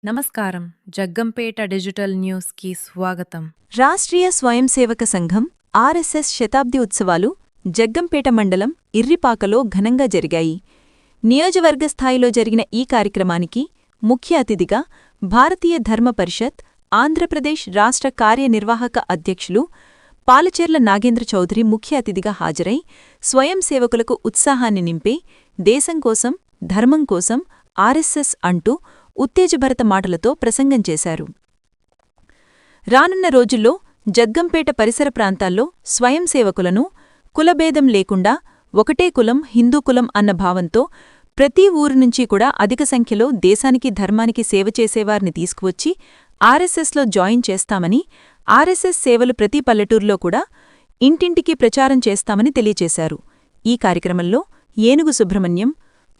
నమస్కారం. జగ్గంపేట డిజిటల్ న్యూస్కి స్వాగతం. రాష్ట్రీయ స్వయం సేవక సంఘం ఆర్ఎస్ఎస్ శతాబ్ది ఉత్సవాలు జగ్గంపేట మండలం ఇర్రిపాకలో ఘనంగా జరిగాయి. నియోజకవర్గ స్థాయిలో జరిగిన ఈ కార్యక్రమానికి ముఖ్య అతిథిగా భారతీయ ధర్మ పరిషత్ ఆంధ్రప్రదేశ్ రాష్ట్ర కార్యనిర్వాహక అధ్యక్షులు పాలచెర్ల నాగేంద్ర చౌదరి ముఖ్య అతిథిగా హాజరై స్వయం సేవకులకు ఉత్సాహాన్ని నింపే దేశం కోసం ధర్మం కోసం ఆర్ఎస్ఎస్ అంటూ ఉత్తేజభరిత మాటలతో ప్రసంగం చేశారు. రానున్న రోజుల్లో జగ్గంపేట పరిసర ప్రాంతాల్లో స్వయం సేవకులను కులభేదం లేకుండా ఒకటే కులం హిందూ కులం అన్న భావంతో ప్రతి ఊరు నుంచి కూడా అధిక సంఖ్యలో దేశానికి ధర్మానికి సేవ చేసేవారిని తీసుకువచ్చి ఆర్ఎస్ఎస్లో జాయిన్ చేస్తామని, ఆర్ఎస్ఎస్ సేవలు ప్రతి పల్లెటూరులో కూడా ఇంటింటికి ప్రచారం చేస్తామని తెలియచేశారు. ఈ కార్యక్రమంలో ఏనుగు సుబ్రహ్మణ్యం,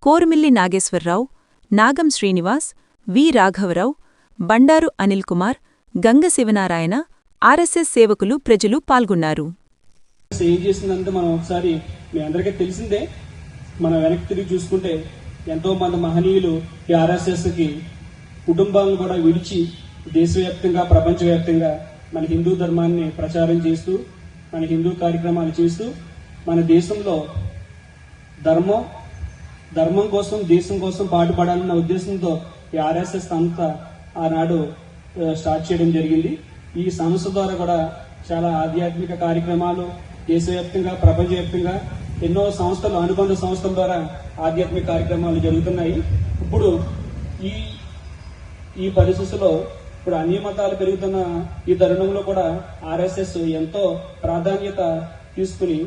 కోరుమిల్లి నాగేశ్వరరావు, నాగం శ్రీనివాస్, వి రాఘవరావు, బండారు అనిల్ కుమార్, గంగ శివనారాయణ, ఆర్ఎస్ఎస్ సేవకులు ప్రజలు పాల్గొన్నారు. ఏం చేసిందంటే మనం ఒకసారి మీ అందరికీ తెలిసిందే, మనం వెనక్కి తిరిగి చూసుకుంటే ఎంతో మంది మహనీయులు ఈ ఆర్ఎస్ఎస్కి కుటుంబాలను కూడా విడిచి దేశవ్యాప్తంగా ప్రపంచవ్యాప్తంగా మన హిందూ ధర్మాన్ని ప్రచారం చేస్తూ మన హిందూ కార్యక్రమాలు చేస్తూ మన దేశంలో ధర్మం కోసం దేశం కోసం పాటుపడాలన్న ఉద్దేశంతో ఈ ఆర్ఎస్ఎస్ సంస్థ ఆనాడు స్టార్ట్ చేయడం జరిగింది. ఈ సంస్థ ద్వారా కూడా చాలా ఆధ్యాత్మిక కార్యక్రమాలు దేశవ్యాప్తంగా ప్రపంచవ్యాప్తంగా ఎన్నో సంస్థలు అనుబంధ సంస్థల ద్వారా ఆధ్యాత్మిక కార్యక్రమాలు జరుగుతున్నాయి. ఇప్పుడు ఈ పరిస్థితుల్లో ఇప్పుడు అన్ని మతాలు పెరుగుతున్న ఈ తరుణంలో కూడా ఆర్ఎస్ఎస్ ఎంతో ప్రాధాన్యత తీసుకుని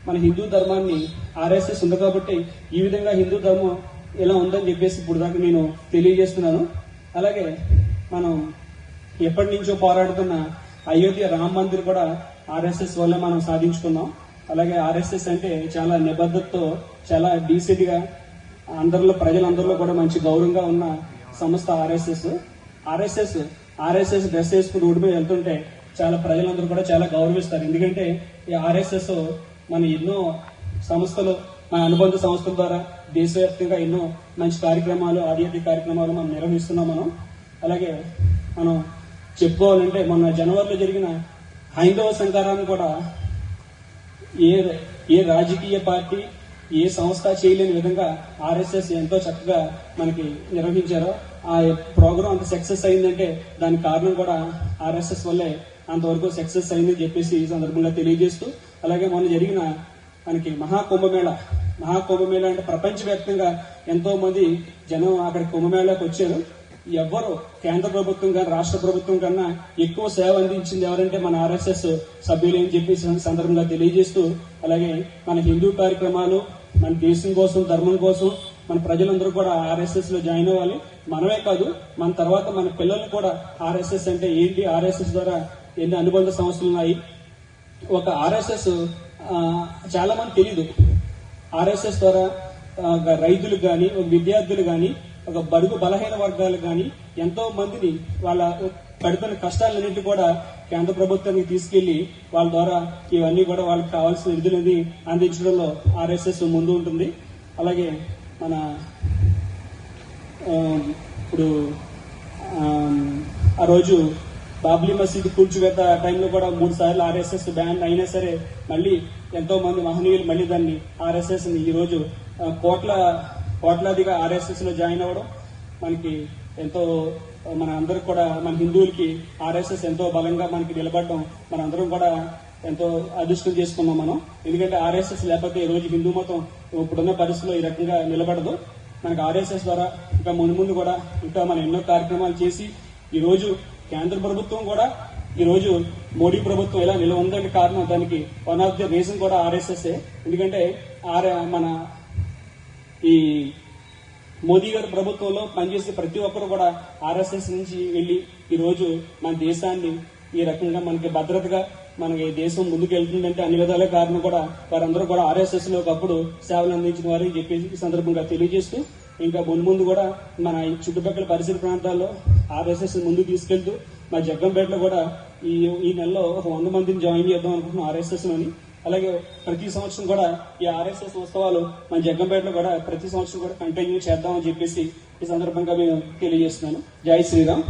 మన హిందూ ధర్మాన్ని ఆర్ఎస్ఎస్ ఉంది కాబట్టి ఈ విధంగా హిందూ ధర్మం ఇలా ఉందని చెప్పేసి ఇప్పుడు దాకా నేను తెలియజేస్తున్నాను. అలాగే మనం ఎప్పటి నుంచో పోరాడుతున్న అయోధ్య రామ మందిర్ కూడా ఆర్ఎస్ఎస్ వల్ల మనం సాధించుకున్నాం. అలాగే ఆర్ఎస్ఎస్ అంటే చాలా నిబద్ధతతో చాలా డీసెంట్ గా ప్రజలందరిలో కూడా మంచి గౌరవంగా ఉన్న సంస్థ ఆర్ఎస్ఎస్ డ్రెస్ వేసుకుని రోడ్డు మీద వెళ్తుంటే చాలా ప్రజలందరూ కూడా చాలా గౌరవిస్తారు. ఎందుకంటే ఈ ఆర్ఎస్ఎస్ మన ఎన్నో సంస్థలు మన అనుబంధ సంస్థల ద్వారా దేశవ్యాప్తంగా ఎన్నో మంచి కార్యక్రమాలు ఆధ్యాత్మిక కార్యక్రమాలు మనం నిర్వహిస్తున్నాం. అలాగే మనం చెప్పుకోవాలంటే మొన్న జనవరిలో జరిగిన హైందవ సంఘారాన్ని కూడా ఏ రాజకీయ పార్టీ ఏ సంస్థ చేయలేని విధంగా ఆర్ఎస్ఎస్ ఎంతో చక్కగా మనకి నిర్వహించారో ఆ ప్రోగ్రాం అంత సక్సెస్ అయిందంటే దానికి కారణం కూడా ఆర్ఎస్ఎస్ వల్లే అంతవరకు సక్సెస్ అయిందని చెప్పేసి ఈ సందర్భంగా తెలియజేస్తూ, అలాగే మొన్న జరిగిన మనకి మహాకుంభమేళ అంటే ప్రపంచవ్యాప్తంగా ఎంతో మంది జనం అక్కడ కుంభమేళాకి వచ్చారు. ఎవ్వరు కేంద్ర ప్రభుత్వం కానీ రాష్ట్ర ప్రభుత్వం కన్నా ఎక్కువ సేవ అందించింది ఎవరంటే మన ఆర్ఎస్ఎస్ సభ్యులు అని చెప్పేసి సందర్భంగా తెలియజేస్తూ, అలాగే మన హిందూ కార్యక్రమాలు మన దేశం కోసం ధర్మం కోసం మన ప్రజలందరూ కూడా ఆర్ఎస్ఎస్ లో జాయిన్ అవ్వాలి. మనమే కాదు మన తర్వాత మన పిల్లలు కూడా ఆర్ఎస్ఎస్ అంటే ఏంటి, ఆర్ఎస్ఎస్ ద్వారా ఎన్ని అనుబంధ సంస్థలు ఉన్నాయి. ఒక ఆర్ఎస్ఎస్ చాలా మంది తెలీదు. ఆర్ఎస్ఎస్ ద్వారా రైతులకు కానీ విద్యార్థులు కానీ ఒక బడుగు బలహీన వర్గాలకు కానీ ఎంతో మందిని వాళ్ళ పడుతున్న కష్టాలన్నింటి కూడా కేంద్ర ప్రభుత్వానికి తీసుకెళ్లి వాళ్ళ ద్వారా ఇవన్నీ కూడా వాళ్ళకి కావాల్సిన నిధులని అందించడంలో ఆర్ఎస్ఎస్ ముందు ఉంటుంది. అలాగే మన ఇప్పుడు ఆ రోజు బాబ్లీ మసీద్ కూల్చివేత టైంలో కూడా 3 సార్లు ఆర్ఎస్ఎస్ బ్యాన్ అయినా సరే మళ్ళీ ఎంతో మంది మహనీయులు మళ్ళీ దాన్ని ఆర్ఎస్ఎస్ ఈ రోజు కోట్లాదిగా ఆర్ఎస్ఎస్ లో జాయిన్ అవ్వడం మనకి ఎంతో మన అందరికి కూడా మన హిందువులకి ఆర్ఎస్ఎస్ ఎంతో బలంగా మనకి నిలబడడం మనందరం కూడా ఎంతో అదృష్టం చేసుకున్నాం మనం. ఎందుకంటే ఆర్ఎస్ఎస్ లేకపోతే ఈ రోజు హిందూ మతం ఇప్పుడున్న పరిస్థితుల్లో ఈ రకంగా నిలబడదు. మనకి ఆర్ఎస్ఎస్ ద్వారా ఇంకా ముందు కూడా ఇంకా మనం ఎన్నో కార్యక్రమాలు చేసి ఈ రోజు కేంద్ర ప్రభుత్వం కూడా ఈ రోజు మోడీ ప్రభుత్వం ఎలా ఉందంటే కారణం దానికి వన్ ఆఫ్ ది రీజన్ కూడా ఆర్ఎస్ఎస్. ఎందుకంటే మన ఈ మోదీ గారి ప్రభుత్వంలో పనిచేసే ప్రతి ఒక్కరు కూడా ఆర్ఎస్ఎస్ నుంచి వెళ్లి ఈ రోజు మన దేశాన్ని ఈ రకంగా మనకి భద్రతగా మనకి దేశం ముందుకు వెళ్తుందంటే అన్ని విధాల కారణం కూడా వారందరూ కూడా ఆర్ఎస్ఎస్ లో ఒకప్పుడు సేవలు అందించిన వారని చెప్పేసి ఈ సందర్భంగా తెలియజేస్తూ, ఇంకా ముందు కూడా మన చుట్టుపక్కల పరిసర ప్రాంతాల్లో ఆర్ఎస్ఎస్ ముందుకు తీసుకెళ్తూ మా జగ్గంపేటలో కూడా ఈ నెలలో ఒక 100 మందిని జాయిన్ చేద్దాం అనుకుంటున్నాం ఆర్ఎస్ఎస్ లోని. అలాగే ప్రతి సంవత్సరం కూడా ఈ ఆర్ఎస్ఎస్ ఉత్సవాలు మన జగ్గంపేటలో కూడా ప్రతి సంవత్సరం కూడా కంటిన్యూ చేద్దామని చెప్పేసి ఈ సందర్భంగా మేము తెలియజేస్తున్నాను. జై శ్రీరామ్.